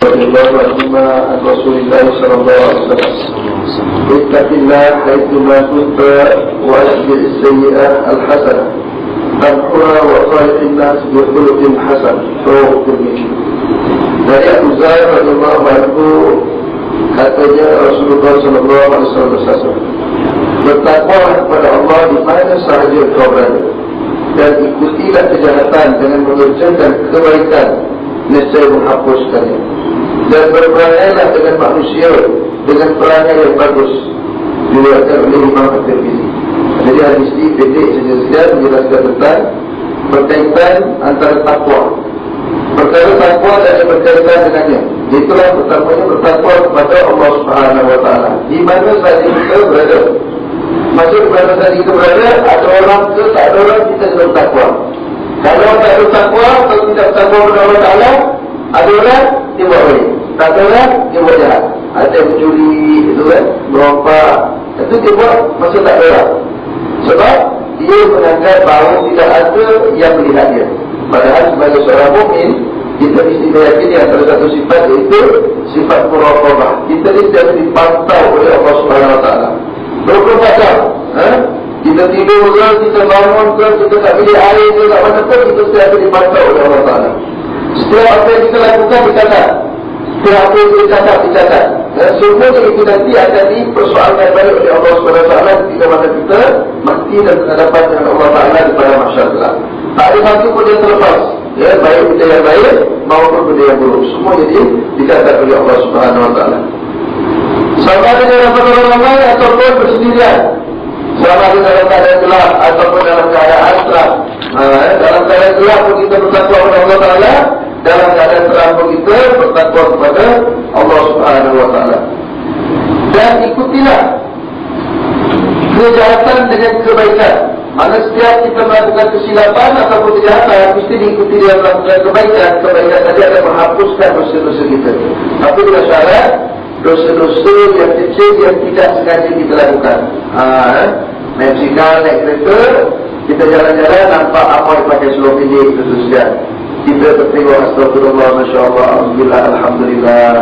Rasulullah sallallahu alaihi wasallam. Ittaqillah haitsuma kunta wa atbi' as-sayyi'ah al-hasanah. Tamhuha wa khaliqin nas bi khuluqin hasan. Rawahu Tirmidzi. Dari Abu Zaid radhiyallahu anhu katanya Rasulullah sallallahu alaihi wasallam, bertakwalah kepada Allah di mana sahaja kau berada, dan ikutilah kejahatan dengan mengerjakan kebaikan, nescaya menghapuskannya. Dan berperangailah dengan manusia dengan perangai yang bagus. Diriwayatkan oleh Imam At-Tirmidzi. Jadi hadis ini pendek saja menjelaskan tentang berkaitan antara takwa. Perkara takwa dan yang berkaitan dengannya, itulah pertamanya bertakwa kepada Allah Subhanahu Wa Taala. Di mana saja kita berada, maksud di mana saja kita berada, ada orang ke tak ada orang, kita sudah bertakwa. Kalau tak ada takwa, kalau tidak bertakwa kepada Allah Taala, ada orang dia buat baik, tak ada orang dia buat jahat. Ada yang mencuri, itu kan, merompak, itu dia buat masa tak ada orang. Sebab dia menganggap bahawa tidak ada yang melihat dia. Padahal sebagai seorang mukmin, kita mesti meyakini antara satu sifat, iaitu sifat muraqabah. Kita ni tidak dipantau oleh Allah Subhanahu Wa Taala. 24 jam, kita tidur ke, kita bangun ke, kita tak pilih air ke, tak mana pun, kita setiap dipantau oleh Allah Taala. Setiap apa yang kita lakukan dicatat. Setiap apa yang kita dicatat. Dan semuanya itu nanti akan dipersoalkan balik oleh Allah SWT ketika mana kita mati dan berhadapan dengan Allah Ta'ala di pada mahsyar kelak. Tak ada satu pun yang terlepas, ya, baik benda yang baik maupun benda yang buruk, semua jadi dicatat oleh Allah SWT. Sama ada dalam perkara ramai ataupun bersendirian, sama ada dalam keadaan gelap ataupun dalam keadaan terang. Dalam keadaan gelap pun kita bertakwa kepada Allah Ta'ala, dalam keadaan terang pun kita bertakwa kepada Allah Subhanahu Wa Taala. Dan ikutilah kejahatan dengan kebaikan. Mana setiap kita melakukan kesilapan ataupun kejahatan, mesti diikuti dengan melakukan kebaikan. Kebaikan tadi akan menghapuskan dosa-dosa kita. Tapi dengan syarat dosa-dosa yang kecil yang tidak sengaja kita lakukan. Naik sikal, naik kereta, kita jalan-jalan nampak apa yang pakai seluar pendek, kita teruskan. Kita tertengok astagfirullah, masya-Allah, alhamdulillah, alhamdulillah.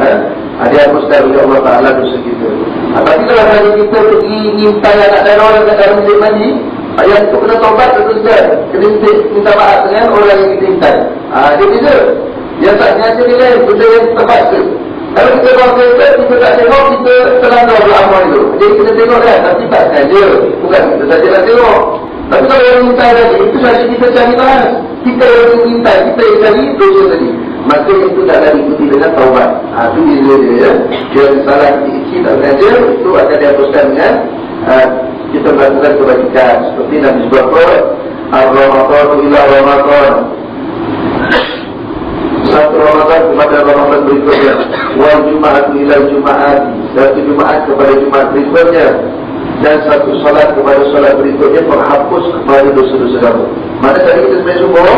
Ada yang mustahil oleh Allah Ta'ala dosa kita. Tapi kalau hari kita pergi minta anak dan orang kat dalam bilik mandi, yang itu kena taubat, teruskan. Kena minta maaf dengan orang yang kita minta. Dia beza. Yang tak sengaja ni lain, benda yang terpaksa. Kalau kita bawa kereta, kita tak tengok, kita terlanggar beramal itu. Jadi kita tengok kan, tapi tak sengaja. Bukan kita saja nak tengok. Tapi kalau yang minta tadi, itu saja kita cari bahan. Kita yang minta, kita yang cari dosa tadi. Maka itu taklah diikuti dengan taubat. Itu dia ya. Dia salah kita tak sengaja, itu akan dihapuskan dengan kita melakukan kebajikan. Seperti Nabi sebut Ar-Ramadhan ila Ramadhan. Satu Ramadan kepada Ramadan berikutnya, wal Jumaat ila Jumaat, satu Jumaat kepada Jumaat berikutnya, dan satu salat kepada salat berikutnya, menghapus kepada dosa-dosa kamu. Mana tadi kita sebenarnya semua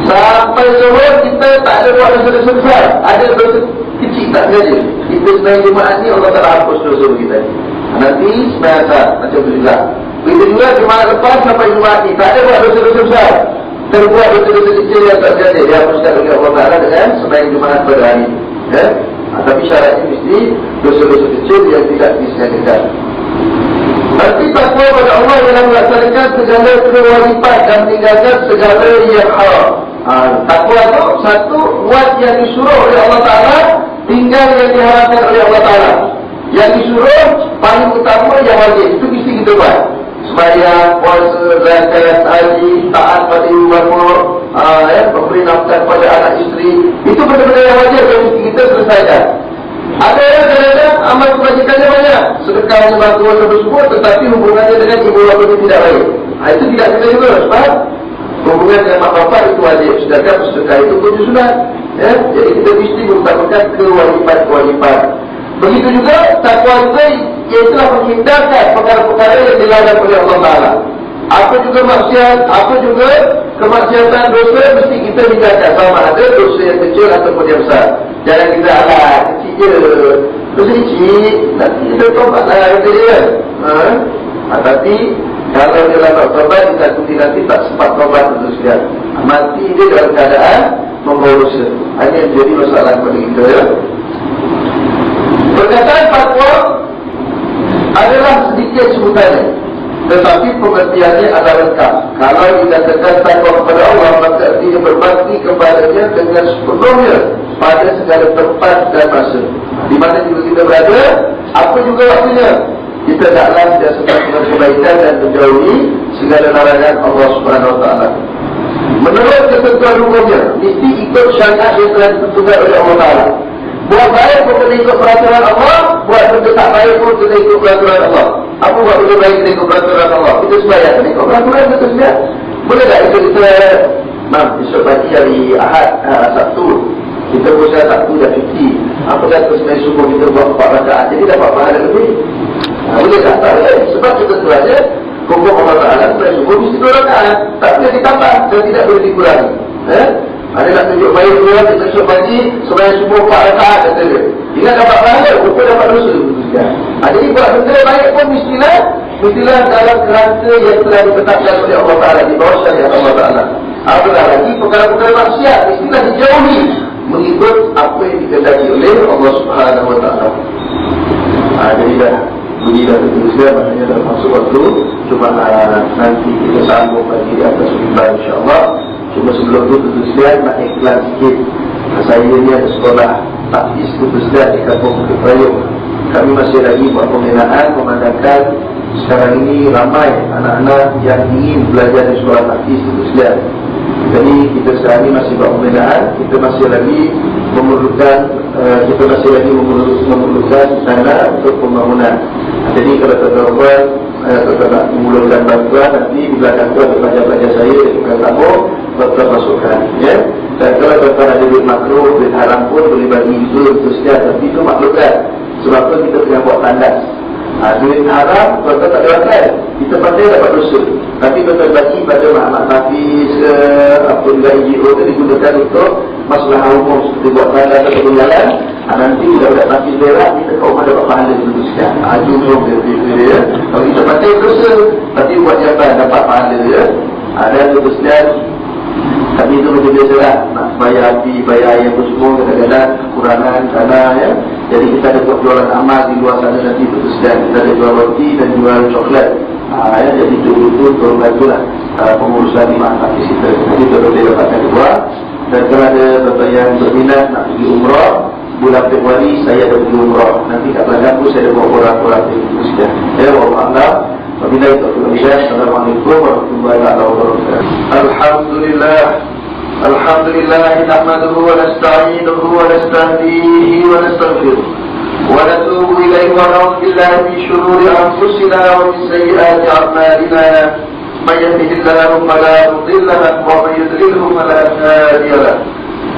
sampai semua kita tak ada buat dosa-dosa besar, ada dosa kecil tak sengaja. Kita sebenarnya Jumaat ni Allah tak hapus dosa kita. Nanti sebenarnya tak, macam itulah. Begitu juga Jumaat lepas sampai Jumaat ni tak ada buat dosa-dosa besar, terbuat dosa-dosa kecil yang tak sengaja, dia hapuskan oleh Allah Ta'ala dengan sembahyang Jumaat pada hari ini. Tapi syaratnya mesti dosa-dosa kecil yang tidak disengajakan. Nanti takwa pada Allah ialah melaksanakan segala kewajipan dan meninggalkan segala yang haram. Takwa itu satu, buat yang disuruh oleh Allah Ta'ala, tinggal yang diharapkan oleh Allah Ta'ala. Yang disuruh paling utama yang wajib, itu mesti kita buat. Sembahyang, puasa, zakat, haji, taat pada ibu bapa, memberi nafkah kepada anak isteri, itu benda-benda yang wajib yang mesti kita selesaikan. Ada yang kadang-kadang amal kebajikannya banyak, sedekahnya bantuan tersebut, tetapi hubungannya dengan ibu bapa itu tidak baik. Itu tidak kita juga, sebab hubungan dengan mak bapak itu wajib, sedangkan sedekah itu pun sunat. Jadi kita mesti mengutamakan kewajipan-kewajipan. Begitu juga takwa juga, ialah menghindarkan perkara-perkara yang dilarang oleh Allah Ta'ala. Apa juga maksiat, apa juga kemaksiatan dosa, mesti kita hindarkan, sama ada dosa yang kecil ataupun yang besar. Jangan kita kecil je, dosa kecil, nanti kita tobat lah, kata dia. Tapi kalau dia lambat tobat, nanti tak sempat tobat untuk sekalian. Mati dia dalam keadaan membawa dosa. Ini yang jadi masalah kepada kita, ya. Perkataan fatwa adalah sedikit sebutannya, tetapi pengertiannya adalah lengkap. Kalau dikatakan takwa kepada Allah, maka artinya berbakti kepadanya dengan sepenuhnya pada segala tempat dan masa. Di mana juga kita berada, apa juga waktunya, kita taklah sentiasa dengan kebaikan dan menjauhi segala larangan Allah Subhanahu Wa Taala. Menurut ketentuan hukumnya, mesti ikut syariat yang telah ditentukan oleh Allah Taala. Buat baik pun kena ikut peraturan Allah, buat benda tak baik pun kena ikut peraturan Allah. Apa buat benda baik kena ikut peraturan Allah? Kita sembahyang kena ikut peraturan kita sembahyang. Boleh tak kita besok pagi hari Ahad, Sabtu, kita berusaha Sabtu dah cuti, apa kata sembahyang subuh kita buat 4 rakaat, jadi dapat pahala lebih. Boleh tak? Tak boleh. Sebab kita tu aja hukum Allah Taala sembahyang subuh mesti 2 rakaat, tak boleh ditambah dan tidak boleh dikurangi. Ada nak tunjuk baik dua, kita tunjuk pagi, sembahyang subuh 4 rakaat, kata dia. Ingat dapat pahala, hukum dapat dosa. Jadi buat benda baik pun mestilah dalam kerangka yang telah ditetapkan oleh Allah Taala, di bawah syariat Allah Taala. Apabila lagi perkara-perkara maksiat, mestilah dijauhi mengikut apa yang dikehendaki oleh Allah Subhanahu Wa Taala. Jadi dah bunyi dah tertulisnya, maknanya dah masuk waktu. Cuma nanti kita sambung lagi di atas mimbar, insyaAllah. Cuma sebelum itu tertulisnya nak iklan sikit. Saya ni ada sekolah Tahfiz Tertulisnya di Kampung Bukit Payung. Kami masih lagi buat pembinaan, memandangkan sekarang ini ramai anak-anak yang ingin belajar di sekolah Tahfiz Tertulisnya. Jadi kita sekarang ini masih buat pembinaan, kita masih lagi memerlukan dana untuk pembangunan. Jadi kalau tuan-tuan nak memulakan bantuan, nanti di belakang tu ada pelajar-pelajar saya di tukang tabung, tuan-tuan masukkan, ya. Dan kalau tuan-tuan ada duit makro, duit haram pun boleh bagi itu terusnya, tapi itu maklumkan. Sebab tu kita tengah buat tandas. Duit haram, tuan-tuan tak ada makan, kita pandai dapat dosa. Tapi tuan-tuan bagi pada mak-mak Hafiz ke, apa juga NGO tu digunakan untuk masalah umum seperti buat tandas atau berjalan. Nanti budak-budak Hafiz berak, kita kau rumah dapat pahala diteruskan. Jumlah dia. Kalau kita pandai dosa, nanti buat jawapan dapat pahala, ya. Dan teruskan. Tapi itu macam biasa lah, nak bayar api, bayar air pun semua, kadang-kadang kekurangan dana, ya. Jadi kita ada buat jualan amal di luar sana nanti teruskan. Kita ada jual roti dan jual coklat, ya. Jadi itu untuk membantulah pengurusan di mak Hafiz kita. Jadi kita boleh dapatkan dua. Dan kalau ada tuan-tuan yang berminat nak pergi umrah, bulan Februari saya ada pergi umrah. Nanti kat belakang pun saya ada buat orang-orang teruskan. Ya, wallahu Wabillahi taufiq. Assalamualaikum warahmatullahi wabarakatuh. Alhamdulillah nahmaduhu wa nasta'inuhu wa nastahdihi wa nastaghfiruh wa natubu ilayhi wa na'udzu billahi min shururi anfusina wa min sayyiati a'malina. Man yahdihillahu fala mudilla lahu wa man yudlilhu fala hadiya lahu.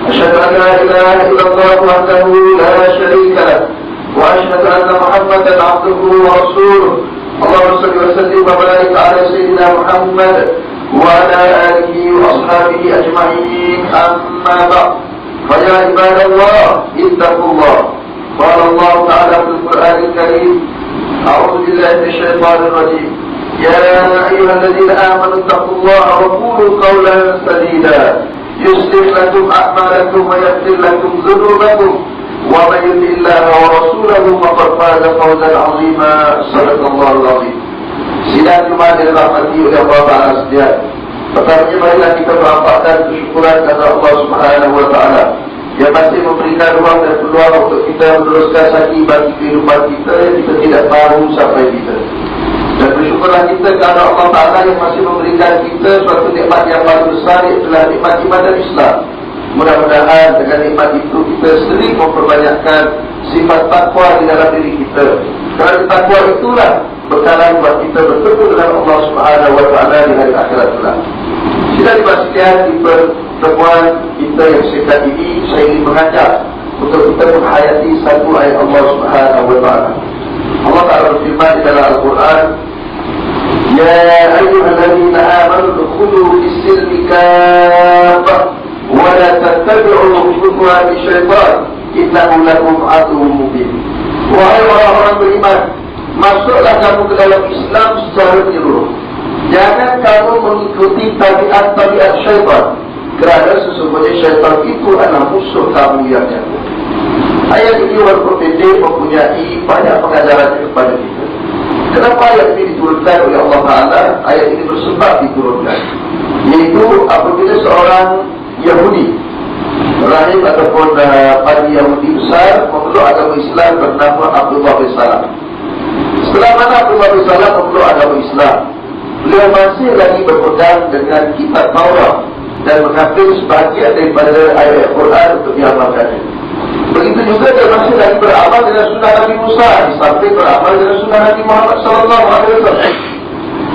Asyhadu an la ilaha illallah wahdahu la syarika lahu wa asyhadu anna Muhammadan 'abduhu wa rasuluh. اللهم صل وسلم وبارك على سيدنا محمد وعلى آله وأصحابه أجمعين. أما بعد، فيا عباد الله اتقوا الله. قال الله تعالى في القرآن الكريم: أعوذ بالله من الشيطان الرجيم. يا أيها الذين آمنوا اتقوا الله وقولوا قولا سديدا يصلح لكم أعمالكم ويغفر لكم ذنوبكم ومن يطع الله ورسوله فقد فاز فوزا عظيما. صدق الله العظيم. Sidang Jumat dirahmati oleh Allah Taala sekalian. Pertamanya marilah kita merampakkan kesyukuran kepada Allah Subhanahu Wa Taala yang masih memberikan ruang dan peluang untuk kita meneruskan lagi bagi kehidupan kita yang kita tidak tahu sampai kita. Dan bersyukurlah kita kepada Allah Taala yang masih memberikan kita suatu nikmat yang paling besar, ialah nikmat iman Islam. Mudah-mudahan dengan nikmat itu kita sering memperbanyakkan sifat takwa di dalam diri kita. Kerana takwa itulah bekalan buat kita bertemu dengan Allah Subhanahu Wa Taala di hari akhirat kelak. Sila dipastikan di pertemuan kita yang singkat ini, saya ingin mengajak untuk kita menghayati satu ayat Allah Subhanahu Wa Taala. Allah Taala berfirman di dalam Al-Quran: Ya ayyuhalladzina amanu udkhulu fis-silmi kaffah wa la tattabi'u khutuwati syaitan innahu lakum aduwwun mubin. Wahai orang-orang beriman, masuklah kamu ke dalam Islam secara menyeluruh. Jangan kamu mengikuti tabiat-tabiat syaitan. kerana sesungguhnya syaitan itu adalah musuh kamu yang nyata. Ayat ini walaupun pendek mempunyai banyak pengajaran kepada kita. Kenapa ayat ini diturunkan oleh Allah Ta'ala? Ayat ini bersebab diturunkan, yaitu apabila seorang Yahudi rahib ataupun padi Yahudi besar memeluk agama Islam bernama Abdullah bin Salam. Setelah mana Abdullah bin Salam memeluk agama Islam, beliau masih lagi berpegang dengan kitab Taurat dan mengambil sebahagian daripada ayat Quran untuk diamalkannya. Begitu juga dia masih lagi beramal dengan sunnah Nabi Musa, di samping beramal dengan sunnah Nabi Muhammad SAW.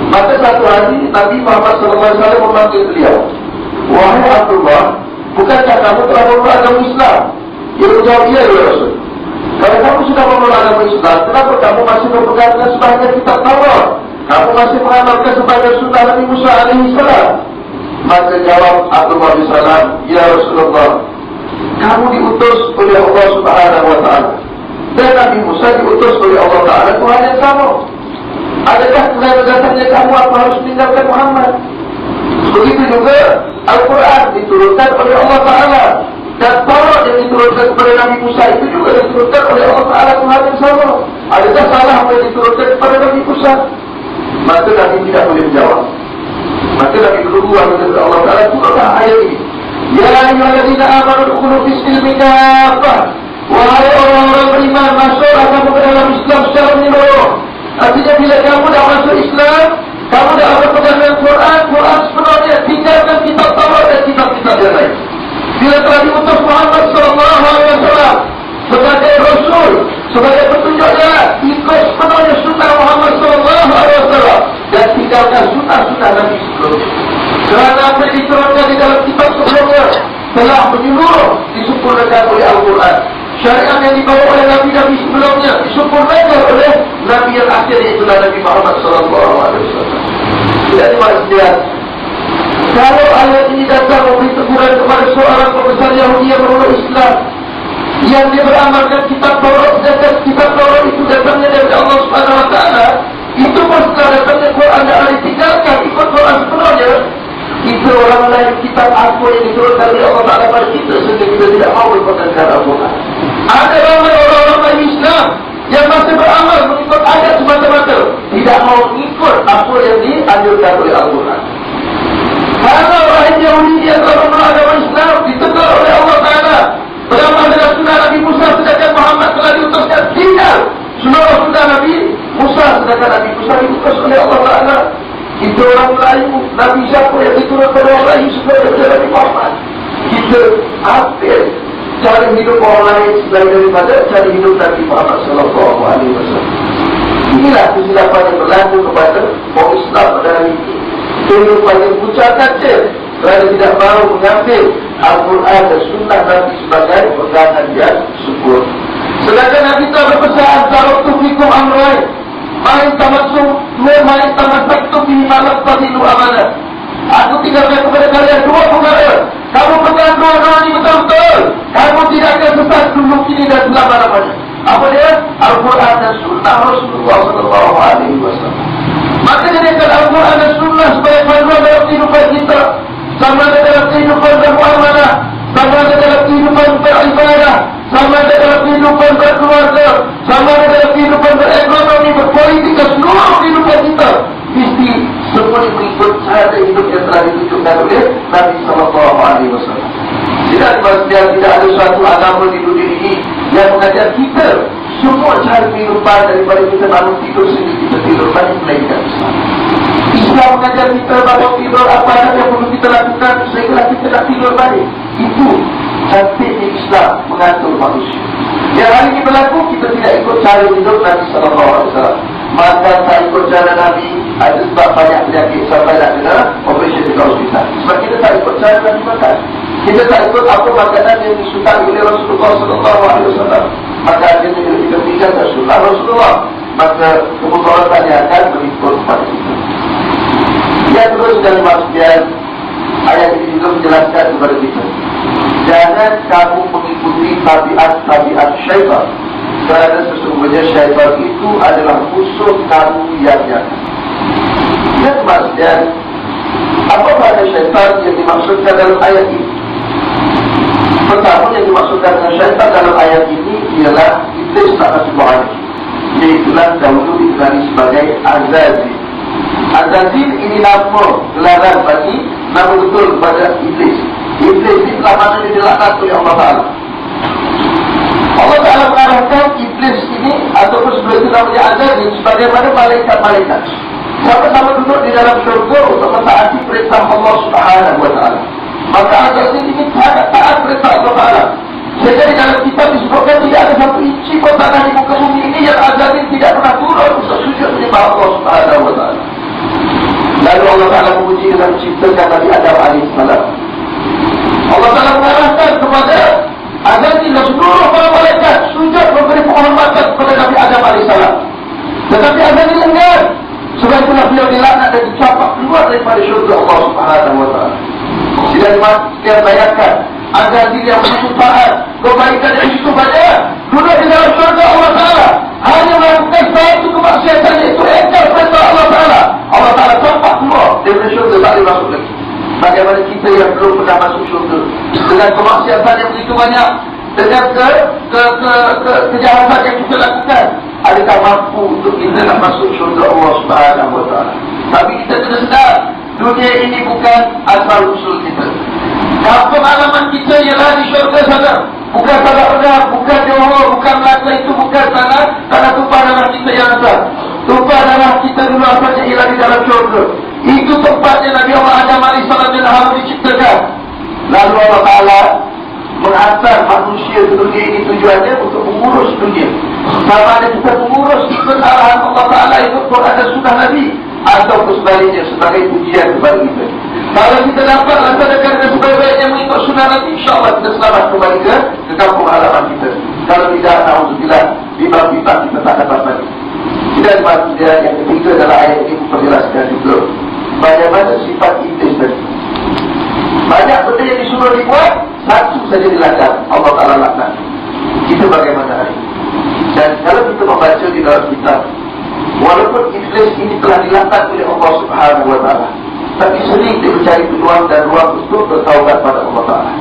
Maka satu hari Nabi Muhammad SAW memanggil beliau, "Wahai Abdullah, bukankah kamu telah memeluk agama Islam?" Dia menjawab, "Iya, ya Rasul." "Kalau kamu sudah memeluk agama Islam, kenapa kamu masih berpegang dengan sebahagian kitab Taurat? Kamu masih mengamalkan sebahagian sunnah Nabi Musa alaihissalam?" Maka jawab Abdullah bin Salam, "Ya Rasulullah, kamu diutus oleh Allah Subhanahu wa Ta'ala, dan Nabi Musa diutus oleh Allah Ta'ala, Tuhan yang sama. Adakah dengan datangnya kamu apa harus meninggalkan Muhammad? Begitu juga Al-Quran diturunkan oleh Allah Ta'ala, dan Taurat yang diturunkan kepada Nabi Musa itu juga diturunkan oleh Allah Ta'ala, Tuhan yang sama. Adakah salah apa yang diturunkan kepada Nabi Musa?" Maka Nabi tidak boleh menjawab. Maka Nabi berdoa kepada Allah Ta'ala, turunlah ayat ini, "Ya ayyuhalladzina amanu udkhulu fis-silmi kaffah." Wahai orang-orang beriman, masuklah kamu ke dalam Islam secara menyeluruh. Artinya bila kamu dah masuk Islam, kamu dah berpegang dengan Quran sepenuhnya, tinggalkan kitab Taurat dan kitab-kitab yang lain. Bila telah diutus Muhammad SAW sebagai Rasul, sebagai petunjuknya, ikut sepenuhnya sunnah Muhammad SAW dan tinggalkan sunnah-sunnah Nabi sebelumnya. Kerana apa yang diturunkan di dalam kitab sebelumnya telah menyeluruh, disempurnakan oleh Al-Quran. Syariat yang dibawa oleh Nabi-Nabi sebelumnya disempurnakan oleh Nabi yang akhir, iaitu Nabi Muhammad SAW. Jadi maksudnya, kalau ayat ini datang memberi teguran kepada seorang pembesar Yahudi yang memeluk Islam, yang dia beramalkan kitab Taurat, sedangkan kitab Taurat itu datangnya dari Allah Subhanahu Wa Taala, itu pun setelah datangnya Quran dan ditinggalkan ikut Quran sepenuhnya, itu orang lain kitab apa yang diturunkan oleh Allah Ta'ala pada kita, sehingga kita tidak mahu berpegang dengan Al-Quran. Ada orang-orang Islam yang masih beramal mengikut ayat semata-mata, tidak mahu ikut apa yang dianjurkan oleh Al-Quran. Karena orang Yahudi yang telah memeluk agama Islam ditegur oleh Allah Ta'ala, beramal dengan sunnah Nabi Musa, sedangkan Muhammad telah diutuskan tinggal seluruh sunnah Nabi Musa, sedangkan Nabi Musa diutus oleh Allah Ta'ala. Kita orang Melayu, Nabi siapa yang diturunkan oleh orang Melayu sebagai Nabi Muhammad? Kita ambil cara hidup orang lain selain daripada cara hidup Nabi Muhammad SAW. Inilah kesilapan yang berlaku kepada orang Islam pada hari ini. Kehidupan yang pucat kaca kerana tidak mahu mengambil Al-Quran dan Sunnah Nabi sebagai pegangan yang sempurna. Sedangkan Nabi telah berpesan, "Taraktu fikum amrayn, main tamasuk, main tamasuk tu fi malam tadilu amanah." Aku tinggalkan kepada kalian dua perkara. Kamu pegang dua-dua ini betul-betul, kamu tidak akan sesat dulu, kini dan selama-lamanya. Apa dia? Al-Quran dan Sunnah Rasulullah SAW. Maka jadikan Al-Quran dan Sunnah sebagai panduan dalam kehidupan kita, sama ada dalam kehidupan bermuamalah, sama ada dalam kehidupan beribadah, sama ada dalam kehidupan berkeluarga, sama ada dalam kehidupan berekonomi, berpolitik, seluruh kehidupan kita mesti semua mengikut cara hidup yang telah ditunjukkan oleh Nabi SAW. Tidak ada suatu agama di dunia ini yang mengajar kita semua cara kehidupan daripada kita bangun tidur sehingga kita tidur balik melainkan Islam. Islam mengajar kita bangun tidur apa yang perlu kita lakukan sehingga kita nak tidur balik. Itu cantiknya Islam mengatur manusia. Yang hari ini berlaku, kita tidak ikut cara hidup Nabi SAW. Maka tak ikut cara Nabi, ada sebab banyak penyakit sampai nak kena operation di hospital. Sebab kita tak ikut cara Nabi makan. Kita tak ikut apa makanan yang disukai oleh Rasulullah SAW. Maka akhirnya bila kita berikan tak sunnah Rasulullah, maka kemudaratan yang akan berikut kepada kita. Yang terus dan maksudnya, ayat ini juga menjelaskan kepada kita, jangan kamu mengikuti tabiat syaitan, kerana sesungguhnya syaitan itu adalah musuh kamu yang nyata. Yang maksudnya, Apa makna syaitan yang dimaksudkan dalam ayat ini? Pertama yang dimaksudkan dengan syaitan dalam ayat ini ialah iblis laknatullah, iaitulah dahulu dikenali sebagai Azazil. Azazil ini nama gelaran bagi nama betul kepada iblis. Iblis ini telah mana dilaknat oleh Allah Ta'ala. Allah Ta'ala mengarahkan iblis ini ataupun sebelum itu namanya Azazil sebagaimana malaikat-malaikat sama-sama duduk di dalam syurga untuk mentaati perintah Allah Subhanahu Wa Ta'ala. Maka Azazil ini sangat taat perintah Allah Ta'ala, sehingga di dalam kitab disebutkan tidak ada satu inci pun tanah di muka bumi ini yang Azazil tidak pernah turun untuk sujud menyembah Allah Subhanahu Wa Ta'ala. Lalu Allah Ta'ala memuji dengan menciptakan Nabi Adam AS. Allah Ta'ala mengarahkan kepada Azazil dan seluruh para malaikat sujud memberi penghormatan kepada Nabi Adam AS. Tetapi Azazil enggan. Sebab itulah beliau dilaknat dan dicapak keluar daripada syurga Allah Subhanahu Wa Ta'ala. Dia bayangkan Azazil yang begitu taat, kebaikan yang begitu banyak, duduk di dalam syurga Allah Ta'ala, hanya melakukan satu kemaksiatan, iaitu engkar perintah Allah Ta'ala. Allah Ta'ala campak keluar daripada syurga, tak boleh masuk lagi. Bagaimana kita yang belum pernah masuk syurga dengan kemaksiatan yang begitu banyak, dengan kejahatan yang kita lakukan, adakah mampu untuk kita nak masuk syurga Allah Subhanahu Wa Ta'ala? Tapi kita kena sedar, dunia ini bukan asal usul kita. Kampung halaman kita ialah di syurga sana. Bukan tanah Redap, bukan Johor, bukan Melaka, itu bukan tanah tumpah darah kita yang asal. Tumpah darah kita dulu asalnya ialah di dalam syurga. Itu tempatnya Nabi Allah Adam AS yang harus diciptakan. Lalu Allah Ta'ala menghantar manusia ke dunia ini tujuannya untuk mengurus dunia. Sama ada kita mengurus ikut arahan Allah Ta'ala, ikut Quran dan Sunnah Nabi, atau sebaliknya sebagai ujian kepada kita. Kalau kita dapat laksanakan dengan sebaik-baiknya mengikut Sunnah Nabi, insyaAllah kita selamat kembali ke kampung halaman kita. Kalau tidak, alhamdulillah, bimang-bimang kita tak dapat lagi. Dan yang ketiga dalam ayat ini memperjelaskan juga bagaimana sifat iblis tadi. Banyak benda yang disuruh dibuat, satu saja dilanggar, Allah Ta'ala laknat. Kita bagaimana hari ini? Dan kalau kita membaca di dalam kitab, walaupun iblis ini telah dilaknat oleh Allah Subhanahu Wa Ta'ala, tapi sering dia mencari peluang dan ruang untuk bertaubat pada Allah Ta'ala.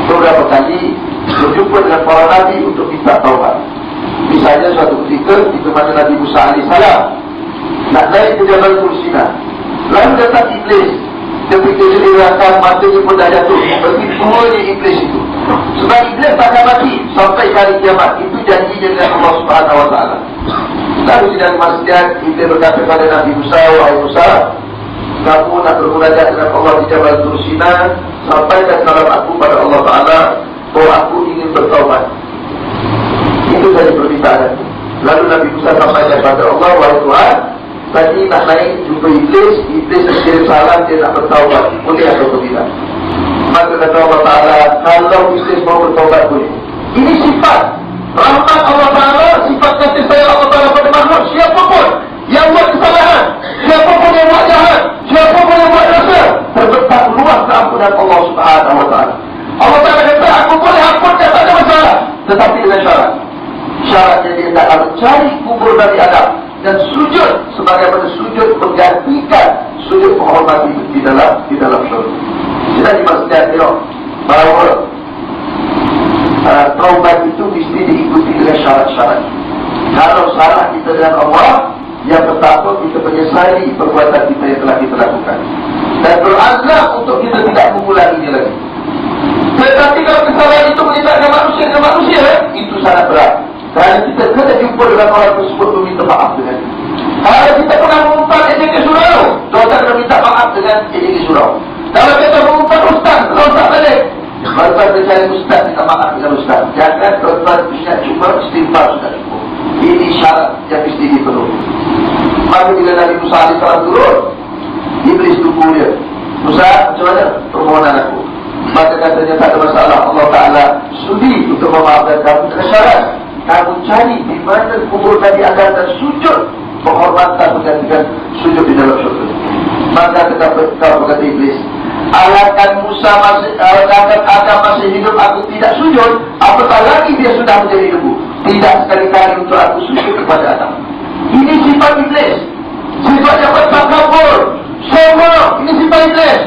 Beberapa kali berjumpa dengan para Nabi untuk minta taubat. Misalnya suatu ketika di mana Nabi Musa AS nak naik ke Jabal Tursina, lalu datang iblis. Ketika dia dirasakan matanya pun dah jatuh, berarti semuanya iblis itu. Sebab iblis tak akan mati sampai hari kiamat. Itu janjinya dengan Allah Subhanahu Wa Ta'ala. Lalu di dalam masjid, iblis berkata kepada Nabi Musa, wahai Musa, kamu nak bermunajat dengan Allah di Jabal Tursina, sampaikan salam aku pada Allah Ta'ala bahawa aku ingin bertaubat. Itu saja permintaan. Lalu Nabi Musa sampaikan kepada Allah, wahai Tuhan, tadi nak naik jumpa iblis kirim salam dia nak bertaubat, boleh atau tidak? Maka kata Allah Ta'ala, kalau iblis mau bertaubat boleh. Ini sifat rahmat Allah Ta'ala, sifat kasih sayang Allah Ta'ala pada makhluk. Siapapun yang buat kesalahan, siapapun yang buat jahat, siapapun yang buat dosa, terbentang luas keampunan Allah Subhanahu Wa Ta'ala. Allah Ta'ala kata, aku boleh ampunkan, tak ada masalah, tetapi dengan syarat. Syaratnya dia tak akan cari kubur Nabi Adam dan sujud sebagaimana sujud menggantikan sujud penghormatan di dalam syurga. Kita dimaksudkan tengok bahawa taubat itu mesti diikuti dengan syarat-syarat. Kalau salah kita dengan Allah, yang pertama kita menyesali perbuatan kita yang telah kita lakukan dan berazam untuk kita tidak mengulanginya lagi. Tetapi kalau kesalahan itu melibatkan manusia dengan manusia, itu sangat berat. Dan kita kena jumpa dengan orang tersebut meminta maaf dengan dia. Kalau kita pernah mengumpat ejek surau, kita kena minta maaf dengan ejek surau. Kalau kita mengumpat ustaz, ustaz balik, baru kita cari ustaz, minta maaf dengan ustaz. Jangan tuan-tuan bisa cuma istighfar sudah cukup. Ini syarat yang mesti dipenuhi. Maka bila Nabi Musa AS turun, iblis tunggu dia. Musa, macam mana permohonan aku? Maka katanya tak ada masalah, Allah Ta'ala sudi untuk memaafkan kamu dengan syarat kamu cari di mana kubur Nabi Adam dan sujud penghormatan menggantikan sujud di dalam syurga. Maka kata iblis, alakan Musa Adam masih hidup aku tidak sujud, apatah lagi dia sudah menjadi debu. Tidak sekali-kali untuk aku sujud kepada Adam. Ini sifat iblis, sifat yang bertakabur, sombong. Ini sifat iblis.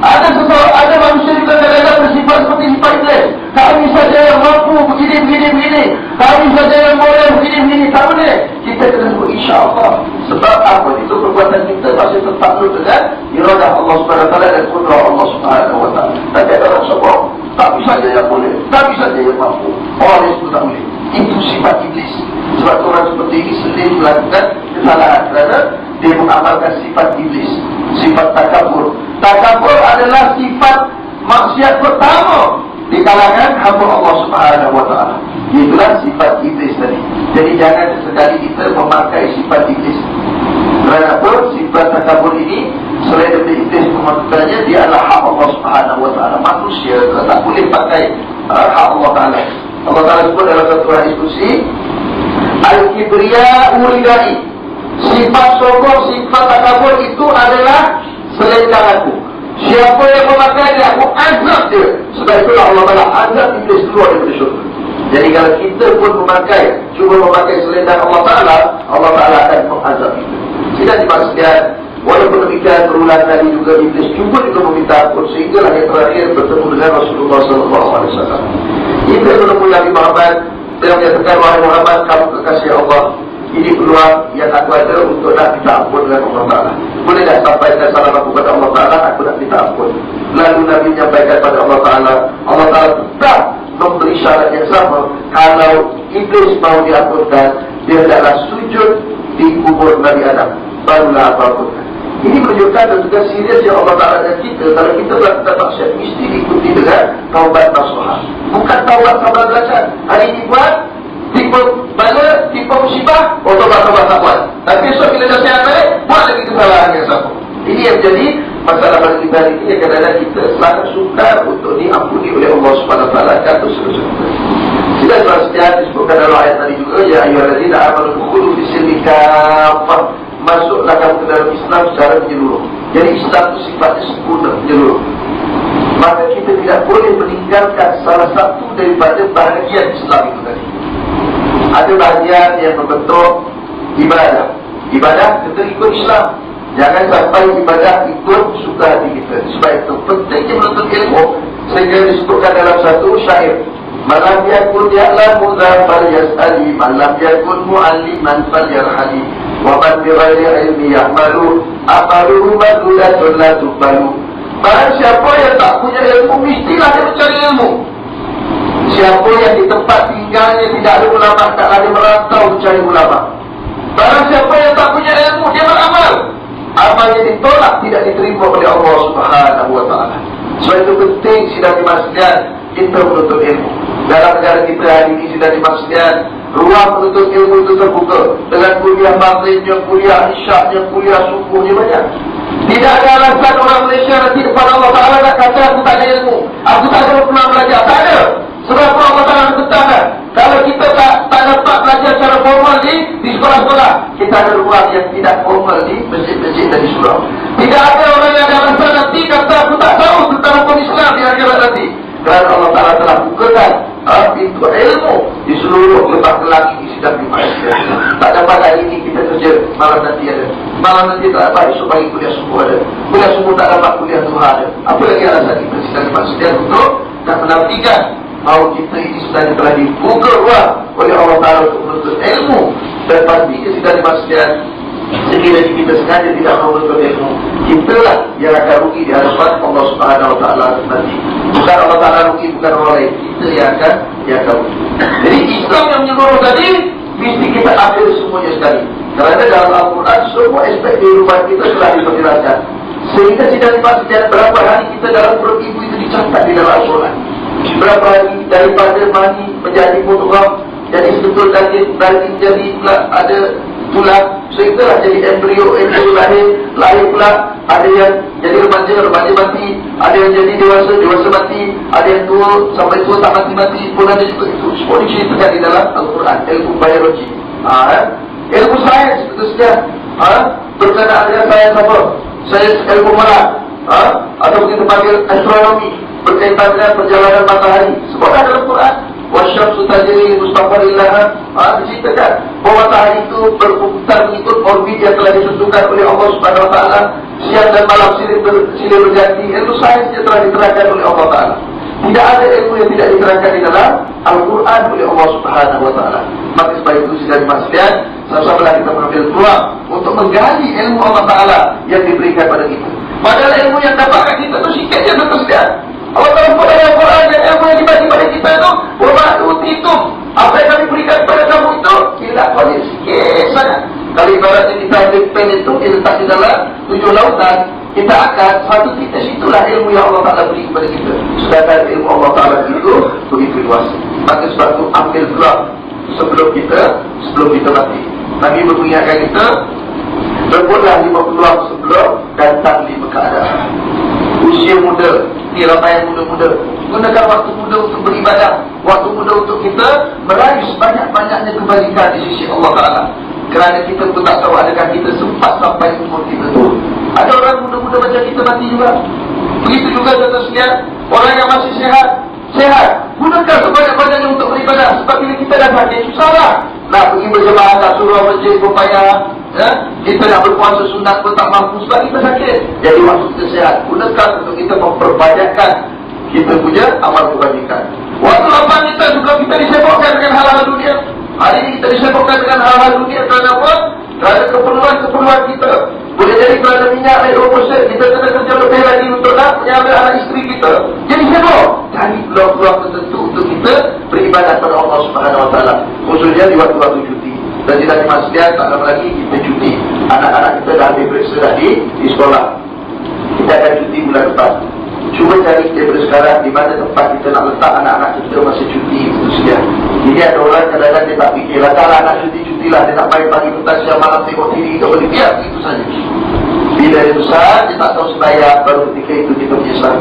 Ada manusia juga kadang-kadang bersifat seperti sifat iblis. Kami saja yang mampu begini. Kami saja yang boleh begini. Tak boleh. Kita kena sebut insya-Allah. Sebab apa itu perbuatan kita masih tertakluk dengan iradah Allah SWT dan kudrah Allah SWT. Tak ada orang sombong. Kami saja yang boleh. Kami saja yang mampu. Orang itu tak boleh. Itu sifat iblis. Sebab orang seperti ini sendiri melakukan kesalahan kerana dia mengamalkan sifat iblis, sifat takabur. Takabur adalah sifat maksiat pertama di kalangan hamba Allah Subhanahu wa taala. Itulah sifat iblis tadi. Jadi jangan sesekali kita memakai sifat iblis. Kerana apa? Sifat takabur ini selain daripada iblis memakannya, dia adalah hak Allah Subhanahu wa taala. Manusia tak boleh pakai hak Allah Taala. Allah Taala sebut dalam satu hadis kursi, al-kibriya uridai. Sifat sombong, sifat takabur itu adalah selainkan aku. Siapa yang memakai dia, aku azab dia. Sebab itulah Allah Ta'ala azab iblis keluar daripada syurga. Jadi kalau kita pun cuba memakai selainkan Allah Ta'ala, Allah Ta'ala akan mengazab kita. Tidak dimaksudkan, walaupun demikian berulang kali juga iblis cuba juga meminta ampun, sehinggalah yang terakhir bertemu dengan Rasulullah SAW. Iblis bertemu Nabi Muhammad, dia menyatakan, wahai Muhammad, kamu kekasih Allah. Ini peluang yang aku ada untuk nak minta ampun dengan Allah Ta'ala. Boleh tak sampaikan salam aku kepada Allah Ta'ala, aku nak minta ampun. Lalu Nabi menyampaikan kepada Allah Ta'ala. Allah Ta'ala tetap memberi syarat yang sama. Kalau iblis mahu diampunkan, dia adalah sujud di kubur Nabi Adam, barulah apa-apa. Ini menunjukkan dan juga serius yang Allah Ta'ala dan kita. Kalau kita melakukan maksiat, mesti diikuti dengan taubat nasuhah. Bukan taubat sabar belajar. Hari ini buat tipe bala, tipe musibah, taubat tak buat. Tapi esok bila dah sihat balik, buat lagi kesalahan yang sama. Ini yang menjadi masalah pada kita hari ini, yang kadang-kadang kita sangat sukar untuk diampuni oleh Allah SWT dan dosa-dosa kita. Tidak sebahagian disebutkan dalam ayat tadi juga, ya ayyuhallazina amanu udkhulu fis-silmi kaffah. Masuklah kamu ke dalam Islam secara menyeluruh. Jadi Islam itu sifatnya sempurna, menyeluruh. Maka kita tidak boleh meninggalkan salah satu daripada bahagian Islam itu tadi. Ada bahagian yang berbentuk ibadah. Ibadah kita ikut Islam. Jangan sampai ibadah ikut suka hati kita. Sebab itu pentingnya menuntut ilmu. Sehingga disebutkan dalam satu syair, malam yakun ya'lamu dha falyas'ali, malam yakun mu'alliman falyarhali, wa man bi ghairi ilmi ya'malu amaluhu madhulatun la tuqbalu. Barang siapa yang tak punya ilmu, mestilah dia mencari ilmu. Siapa yang di tempat tinggalnya tidak ada ulama, taklah dia merantau mencari ulama. Barang siapa yang tak punya ilmu, dia beramal, amalnya ditolak, tidak diterima oleh Allah Subhanahu wa ta'ala. Sebab itu penting sidang dimaksudkan kita menuntut ilmu. Dalam negara kita hari ini sidang dimaksudkan ruang menuntut ilmu itu terbuka dengan kuliah maghribnya, kuliah isyaknya, kuliah subuhnya banyak. Tidak ada alasan orang Malaysia nanti depan Allah Ta'ala nak kata aku tak ada ilmu, aku tak ada pernah belajar. Tak ada. Sebab Allah Ta'ala berkata, kalau kita tak dapat belajar secara formal di sekolah-sekolah, kita ada ruang yang tidak formal di masjid-masjid dan di surau. Tidak ada orang yang ada alasan nanti kata aku tak tahu tentang hukum Islam di akhirat nanti. Kerana Allah Ta'ala telah bukakan pintu ilmu di seluruh lembah kelaki di sidang di manusia. Tak dapat hari ini kita kerja, malam nanti ada. Malam nanti tak dapat, esok pagi kuliah subuh ada. Kuliah subuh tak dapat, kuliah Tuhan ada. Apa lagi alasan kita sidang di manusia untuk nak menafikan bahawa kita ini sebenarnya telah dibuka ruang oleh Allah Ta'ala untuk menuntut ilmu. Dan pastinya sidang di manusia, sekiranya kita sengaja tidak mahu menuntut ilmu, kita lah yang akan rugi di hadapan Allah Subhanahu wa ta'ala nanti. Bukan Allah Ta'ala rugi, bukan orang lain. Kita yang akan rugi. Jadi Islam yang menyeluruh tadi mesti kita ambil semuanya sekali. Kerana dalam Al-Quran semua aspek kehidupan kita telah diperjelaskan. Sehingga sidang dipastikan berapa hari kita dalam perut ibu itu dicatat di dalam Al-Quran. Berapa hari daripada mani menjadi mudghah, jadi sebetul daging jadi pula ada tulang, sehinggalah jadi embrio lahir pula, ada yang jadi remaja mati, ada yang jadi dewasa mati, ada yang tua sampai tua tak mati pun ada juga. Itu semua diceritakan di dalam Al-Quran. Ilmu biologi, ilmu sains itu saja, berkenaan dengan sains apa? Sains ilmu malam, atau kita panggil astronomi, berkaitan dengan perjalanan matahari. Semua ada dalam Quran. Wasyamsu tajri li mustaqarrin laha. Diceritakan bahawa matahari itu berputar mengikut orbit yang telah ditentukan oleh Allah Subhanahu Wa Taala. Siang dan malam silih berganti. Ilmu sains yang telah diterangkan oleh Allah Taala. Tidak ada ilmu yang tidak diterangkan di dalam Al-Quran oleh Allah Subhanahu Wa Taala. Maka sebab itu sekali maksudnya, sama-sama kita mengambil peluang untuk menggali ilmu Allah Taala yang diberikan pada kita. Padahal ilmu yang dapatkan kita itu sikit je tersedia. Allah Taala pada Al-Quran dan ilmu yang dibagi pada kita itu, itu apa yang kami berikan kepada kamu itu tidak boleh sikit sangat. Kalau ibaratnya kita ambil pen itu, kita letak di dalam 7 lautan, kita akan satu titik, situlah ilmu yang Allah Ta'ala beri kepada kita. Sedangkan ilmu Allah Ta'ala itu begitu luas. Maka sebab itu ambil gerak sebelum kita mati. Nabi mengingatkan kita, rebutlah 5 peluang sebelum datang 5 keadaan. Usia muda, ni ramai yang muda-muda, gunakan waktu muda untuk beribadah, waktu muda untuk kita meraih sebanyak-banyaknya kebaikan di sisi Allah Ta'ala. Kerana kita pun tak tahu adakah kita sempat sampai umur kita tu. Ada orang muda-muda macam kita mati juga. Begitu juga tuan-tuan sekalian, orang yang masih sehat, gunakan sebanyak-banyaknya untuk beribadah. Sebab bila kita dah sakit, susahlah nak pergi berjemaah, tak suruh masjid pun payah, ya? Kita nak berpuasa sunat pun tak mampu sebab kita sakit. Jadi waktu kita sehat, gunakan untuk kita memperbanyakkan kita punya amal kebajikan. Waktu lapang kita juga kita disibukkan dengan hal-hal dunia. Hari ini kita disibukkan dengan hal-hal dunia kerana apa? Kerana keperluan kita. Boleh jadi kerana minyak naik 20%, kita kena kerja lebih lagi untuk nak menyambil anak isteri kita. Jadi sibuk cari peluang-peluang tertentu untuk kita beribadat pada Allah Subhanahu Wa Taala, khususnya di waktu-waktu cuti. Dan tidak dimaksudkan tak lama lagi kita cuti. Anak-anak kita dah habis periksa dah di sekolah. Kita akan cuti bulan depan. Cuba cari daripada sekarang di mana tempat kita nak letak anak-anak kita masa cuti itu saja. Jadi ada orang kadang-kadang dia tak fikir, kalau anak cuti-cutilah, dia nak main pagi, petang, siang, malam, tengok TV, tak boleh, biar itu saja. Bila dia besar, dia tak tahu sembahyang, baru ketika itu kita menyesal.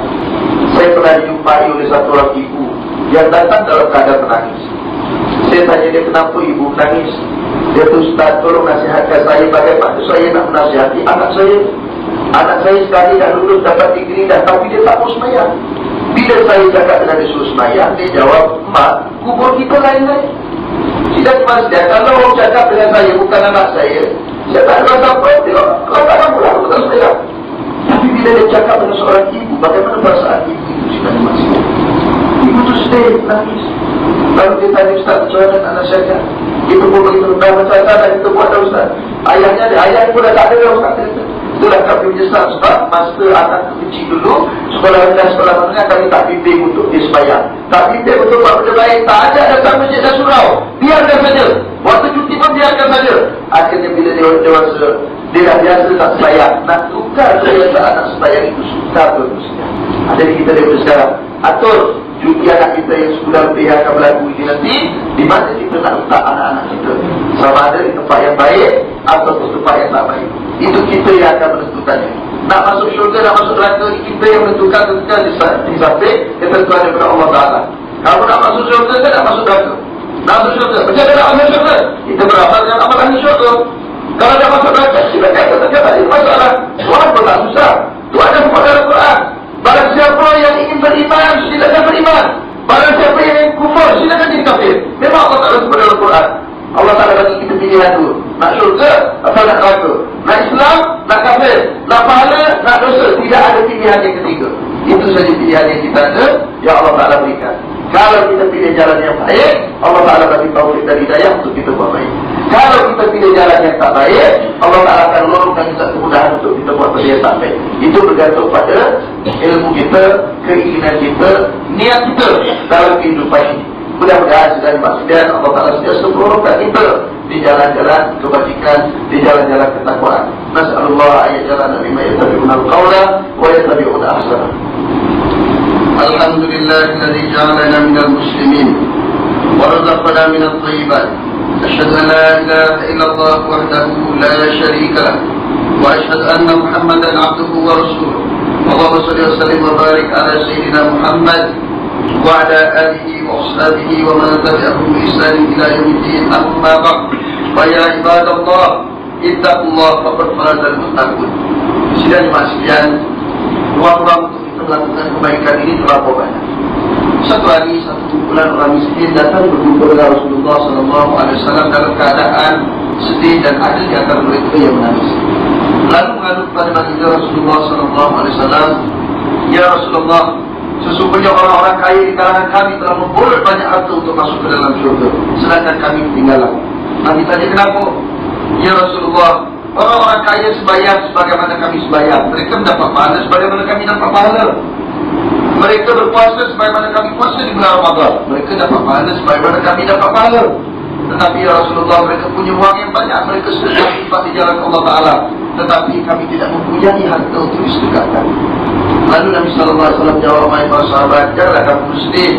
Saya pernah dijumpai oleh satu orang ibu yang datang dalam keadaan menangis. Saya tanya dia, kenapa ibu menangis? Dia tu, Ustaz, tolong nasihatkan saya bagaimana saya nak menasihati anak saya. Anak saya sekali dah lulus, dapat degree dah, tapi dia tak mau sembahyang. Bila saya cakap dengan dia suruh sembahyang, dia jawab, Mak, kubur kita lain-lain. Tidak dimaksudkan, kalau orang cakap dengan saya, bukan anak saya tak ada rasa apa, dia kalau tak mampu lah, tak sembahyang. Tapi bila dia cakap dengan seorang ibu, bagaimana perasaan ibu itu tidak dimaksudkan. Ibu tu sedih, nangis. Lalu dia tanya, Ustaz, macam mana nak nasihatkan? Kita pun begitu, dah macam mana kita buat dah, Ustaz. Ayahnya pun dah tak ada dah, Ustaz. Itulah kami menyesal sebab masa anak kecil dulu, sekolah rendah, sekolah menengah, kami tak bimbing untuk dia sembahyang. Tak bimbing untuk buat benda baik, tak ada datang masjid dan surau. Biarkan saja. Waktu cuti pun biarkan saja. Akhirnya bila dia dewasa, dia dah biasa tak sembahyang. Nak tukar kebiasaan anak sembahyang itu susah tu. Jadi kita daripada sekarang atur cuti anak kita yang sebulan lebih akan berlaku ini nanti, di mana kita nak letak anak-anak kita, sama ada di tempat yang baik atau tempat yang tak baik. Itu kita yang akan menentukannya. Nak masuk syurga, nak masuk neraka, kita yang menentukan di samping ketentuan daripada Allah Ta'ala. Kalau nak masuk syurga ke nak masuk neraka? Nak masuk syurga, macam mana nak masuk syurga? Kita beramal dengan amal ahli syurga. Kalau nak masuk neraka, silakan kita tak ada masalah. Tuhan pun tak susah. Tuhan ada semua dalam Quran. Barang siapa yang ingin beriman, silakan beriman. Barang siapa yang ingin kufur, silakan jadi kafir. Memang Allah Ta'ala sebut dalam Quran. Allah Ta'ala bagi kita pilihan tu. Nak syurga atau nak neraka, nak Islam, nak kafir, nak pahala, nak dosa. Tidak ada pilihan yang ketiga. Itu saja pilihan yang kita ada, yang Allah Ta'ala berikan. Kalau kita pilih jalan yang baik, Allah Ta'ala bagi taufik dan hidayah untuk kita buat baik. Kalau kita pilih jalan yang tak baik, Allah Ta'ala akan lorongkan kita kemudahan untuk kita buat benda yang tak baik. Itu bergantung pada ilmu kita, keinginan kita, niat kita dalam kehidupan ini. Mudah-mudahan sudah dimaksudkan Allah Ta'ala sudah sempurnakan kita di jalan-jalan kebajikan, di jalan-jalan ketakwaan. Nas'alullah ayat jalan bima yattabi'una al-qawla wa yattabi'una ahsana. Alhamdulillahilladzi ja'alana minal muslimin wa razaqana minat thayyibat. Asyhadu an la ilaha illallah wahdahu la syarika lah wa asyhadu anna Muhammadan 'abduhu wa rasuluh. Allahumma shalli wa sallim wa barik ala sayyidina Muhammad wa ala alihi wa ashabihi wa man tabi'ahum bi ihsan ila yaumiddin. Amma ba'd. Fa ya ibadallah, ittaqullaha faqad fazal muttaqun. Sidang sekalian, ruang-ruang untuk kita melakukan kebaikan ini terlalu banyak. Satu hari, satu kumpulan orang miskin datang berjumpa dengan Rasulullah SAW dalam keadaan sedih dan ada di antara mereka yang menangis. Lalu mengadu kepada baginda Rasulullah SAW, "Ya Rasulullah, sesungguhnya orang-orang kaya di kalangan kami telah memboleh banyak harta untuk masuk ke dalam syurga, sedangkan kami ketinggalan." Nabi tanya, "Kenapa?" "Ya Rasulullah, orang-orang kaya sembahyang sebagaimana kami sembahyang, mereka mendapat pahala sebagaimana kami dapat pahala. Mereka berpuasa sebagaimana kami puasa di bulan Ramadan, mereka dapat pahala sebagaimana kami dapat pahala. Tetapi ya Rasulullah, mereka punya wang yang banyak, mereka sedekah infak di jalan Allah Ta'ala, tetapi kami tidak mempunyai harta untuk disedekahkan." Lalu Nabi SAW jawab, "Wahai para sahabat, janganlah kamu bersedih,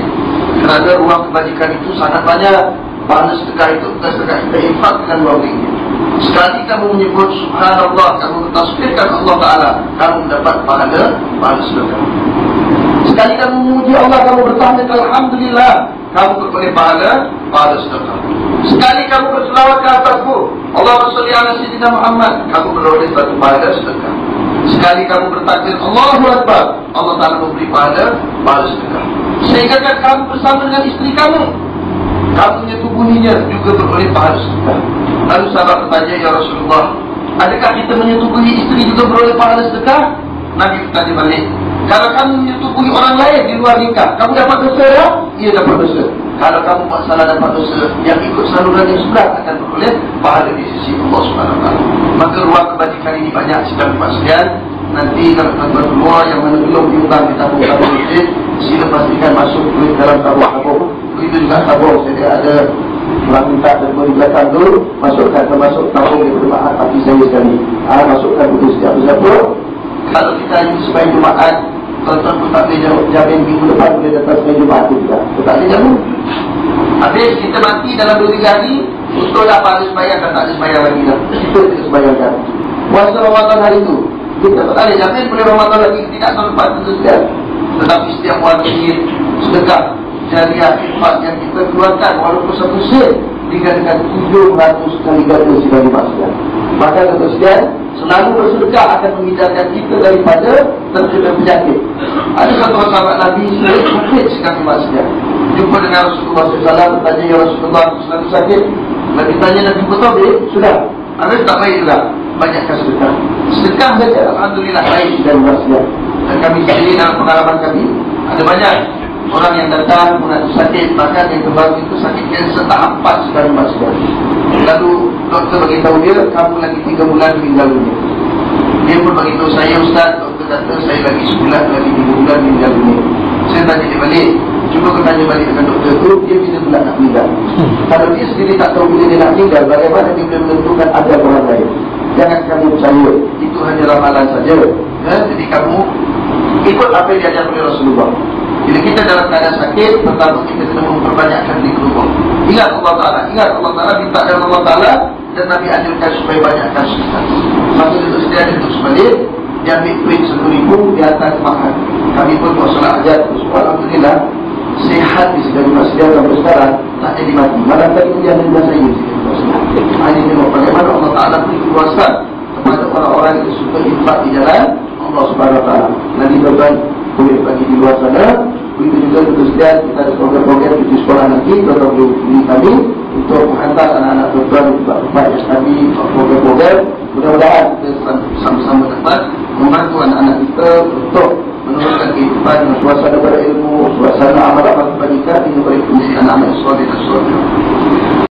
kerana ruang kebajikan itu sangat banyak. Pahala sedekah itu bukan sedekah kita infakkan wang ini. Sekali kamu menyebut Subhanallah, kamu bertasbihkan Allah Ta'ala, kamu mendapat pahala sedekah. Sekali kamu memuji Allah, kamu bertahmid Alhamdulillah, kamu beroleh pahala sedekah. Sekali kamu berselawat ke atasku, Allahumma sholli ala sayyidina Muhammad, kamu beroleh satu pahala sedekah. Sekali kamu bertakbir Allahu Akbar, Allah Ta'ala memberi pahala sedekah. Sehingga kan kamu bersama dengan istri kamu menyetubuhinya juga beroleh pahala sedekah." Lalu sahabat bertanya, "Ya Rasulullah, adakah kita menyetubuhi istri juga beroleh pahala sedekah?" Nabi bertanya balik, "Kalau kamu menyetubuhi orang lain di luar nikah, kamu dapat dosa ya?" "Ia dapat dosa." "Kalau kamu buat salah dapat dosa, yang ikut saluran yang sebelah akan beroleh pahala di sisi Allah SWT. Maka ruang kebajikan ini banyak sidang sekalian. Nanti kalau tuan-tuan semua yang mana belum diundang di tabung-tabung masjid, sila pastikan masuk ke dalam tabung-tabung. Begitu juga tabung, jadi ada orang minta terima di belakang dulu, masukkan termasuk tabung yang bermaat hati saya sekali. Masukkan betul setiap siapa. Kalau kita ini supaya Jumaat, tuan-tuan pun tak boleh jamin minggu depan boleh datang supaya Jumaat itu juga. Tak boleh jamin. Habis kita mati dalam 2-3 hari, betullah pahala sembahyang dan tak ada sembahyang lagi dah. Kita sembahyangkan. Puasa Ramadan hari itu, kita tak boleh jamin boleh Ramadan lagi, tidak tahun lepas tentu saja. Tetapi setiap warga sedekah jariah infak yang kita keluarkan walaupun satu sen digandakan 700 kali ganda sekali maksudnya. Maka tentu saja selalu bersedekah akan menghindarkan kita daripada terkena penyakit. Ada satu sahabat Nabi sakit sekali maksudnya, jumpa dengan Rasulullah SAW, bertanya, "Ya Rasulullah, aku selalu sakit." Nabi tanya, "Nabi betul be? Sudah. Habis tak baik juga. Banyakkan sedekah." Sedekah saja alhamdulillah baik dan maksudnya. Dan kami sendiri dalam pengalaman kami ada banyak orang yang datang mengaku sakit, bahkan yang terbaru itu sakit kanser tahap 4 sekali maksudnya. Lalu doktor beritahu dia, "Kamu lagi 3 bulan meninggal dunia." Dia pun beritahu saya, "Ustaz, doktor kata saya lagi sebulan, lagi 3 bulan meninggal dunia." Saya tanya dia balik, "Cuba kau tanya balik dengan doktor itu, dia bila pula nak meninggal? Kalau dia sendiri tak tahu bila dia nak meninggal, bagaimana dia boleh menentukan ajal orang lain?" Jangan kamu percaya, itu hanya ramalan saja. Jadi kamu ikut apa yang diajar oleh Rasulullah. Bila kita dalam keadaan sakit, pertama kita kena memperbanyakkan zikrullah. Ingat Allah Ta'ala, minta dengan Allah Ta'ala, dan Nabi anjurkan supaya banyakkan sedekah. Maka itu sedia ada untuk sebalik, dia ambil duit 10,000 di atas makan. Kami pun buat solat hajat, alhamdulillah sihat di segala masjid sampai sekarang, tak jadi mati. Malam tadi dia dengan saya. Ini tengok bagaimana Allah Ta'ala beri kuasa kepada orang-orang yang suka infak di jalan Allah Subhanahu Wa Ta'ala. Nanti tuan boleh bagi di luar sana. Begitu juga tentu saja kita ada program-program di sekolah nanti, tuan-tuan boleh hubungi kami untuk menghantar anak-anak tuan-tuan untuk infak kami program-program